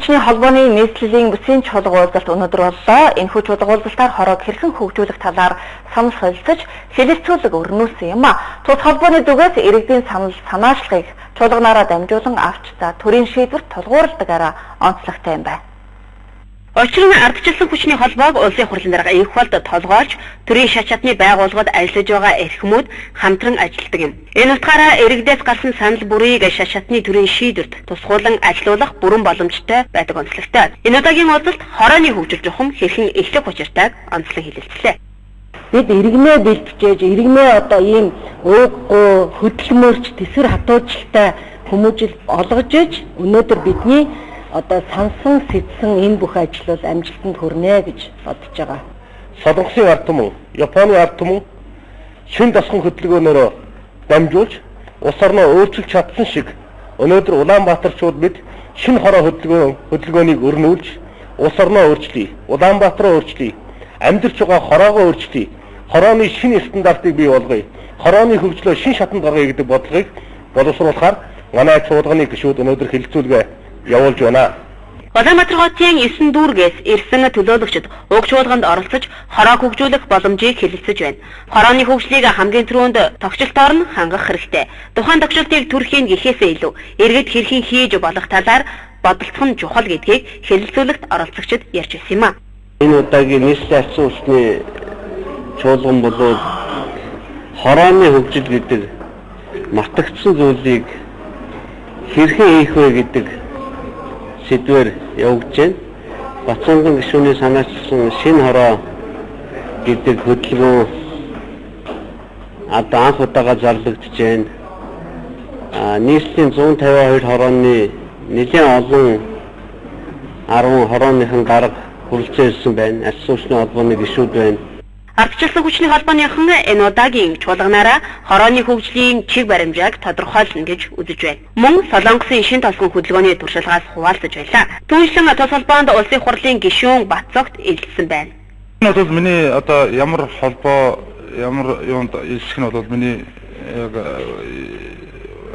хүчний холбооны нийслэлийн бүсийн чуулга уулзалт өнөөдөр боллоо. Энэхүү чуулга уулзалтаар хороог хэрхэн хөгжүүлэх талаар санал солилцож хэлэлцүүлэг өрнүүлсэн юм а. Тус холбооны дүгээс иргэдийн санал санаачлагыг чуулганаараа дамжуулан авч за төрийн шийдвэрт тулгуурладагаараа онцлогтой юм байна. Учир нь ардчилсан хүчний холбоог улсын хурлын дарга их болд толгойлж төрийн шат чадны байгууллагад ажиллаж байгаа эрхмүүд хамтран ажилладаг юм. Энэ утгаараа иргэдээс гарсан санал бүрийг шат чадны төрийн шийдвэрт тусгуулан ажилуулах бүрэн боломжтой байдаг онцлогтой. Энэ удаагийн уулзалт хорооны хөгжил жухам хэрхэн эхлэх учиртайг онцлон хэлэлцлээ. Бид иргэнээ бэлтжээж, иргэнээ одоо ийм ууггүй хөдөлмөрч тэсвэр хатуужилтай хүмүүжил олгож иж өнөөдөр бидний одоо сансан сэтсэн энэ бүх ажил бол амжилтанд хүрнэ гэж бодож байгаа. Солонгосын ард түмэн, Японы ард түмэн шин тосгон хөдөлгөөнөөр дамжуулж улс орноо өөрчилж чадсан шиг өнөөдөр Улаанбаатарчууд бид шин хороо хөдөлгөөнийг өрнүүлж улс орноо өөрчлөе, Улаанбаатараа өөрчлөе, амьдарч байгаа хороогоо өөрчлөе, хорооны шин стандартыг бий болгоё, хорооны хөгжлөө шин шатанд гаргая гэдэг бодлогыг боловсруулахаар манай чуулганы гишүүд өнөөдөр хэлэлцүүлгээ явуулж байна. Улаанбаатар хотын 9 дүүргээс ирсэн төлөөлөгчид уг чуулганд оролцож хороог хөгжүүлэх боломжийг хэлэлцэж байна. Хорооны хөгжлийг хамгийн түрүүнд тогтчлолтоор нь хангах хэрэгтэй. Тухайн тогтчлолтыг төрхийн гэхээсээ илүү иргэд хэрхэн хийж болох талаар бодолцох нь чухал гэдгийг хэлэлцүүлэгт оролцогчид ярьж байсан юм а. Энэ удаагийн нийслэлийн арчсан улсны чуулган болоод хорооны хөгжил гэдэг мартагдсан зүйлийг хэрхэн хийх вэ гэдэг сэдвээр явагдаж байна. Бацаанхан гишүүний санаачилсан шинэ хороо гэдэг хөдөлгөөн одоо анх удаага зарлагдж байна. Нийслэлийн 152 хорооны нэлээд олон 10 хорооныхан дарга хүрэлцэн байна. Арчсан улсны холбооны гишүүд байна. Ардчилсан хүчний холбооныхан энэ удаагийн чуулганаараа хорооны хөгжлийн чиг баримжааг тодорхойлно гэж үзэж байна. Мөн Солонгосын шин тосгон хөдөлгөөний туршлагаас хуваалцаж байлаа. Түүнчлэн тос холбоонд улсын хурлын гишүүн Бацогт илэрсэн байна. Энэ бол миний одоо ямар холбоо ямар юунд илсэх нь бол миний яг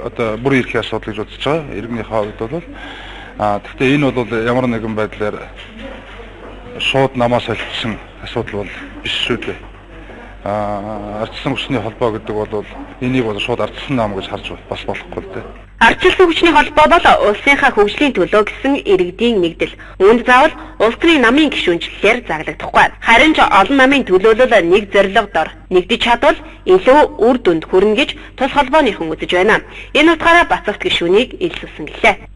одоо бүр ирэх асуудал гэж бодож байгаа. Иргэний хавьд бол гэхдээ энэ бол ямар нэгэн байдлаар шууд намаас солилцсон асуудал бол биш шүү дээ. Ардчилсан хүчний холбоо гэдэг бол энийг бол шууд ардчилсан нам гэж харж бас болохгүй л дээ. Ардчилсан хүчний холбоо бол улсынхаа хөгжлийн төлөө гэсэн иргэдийн нэгдэл. Үүнд заавал улс төрийн намын гишүүнчлэлээр заглагдахгүй. Харин ч олон намын төлөөлөл нэг зорилго дор нэгдэж чадвал илүү үр дүнд хүрнэ гэж тус холбооныхан үзэж байна. Энэ утгаараа Бацагт гишүүнийг илсүүлсэн гэлээ.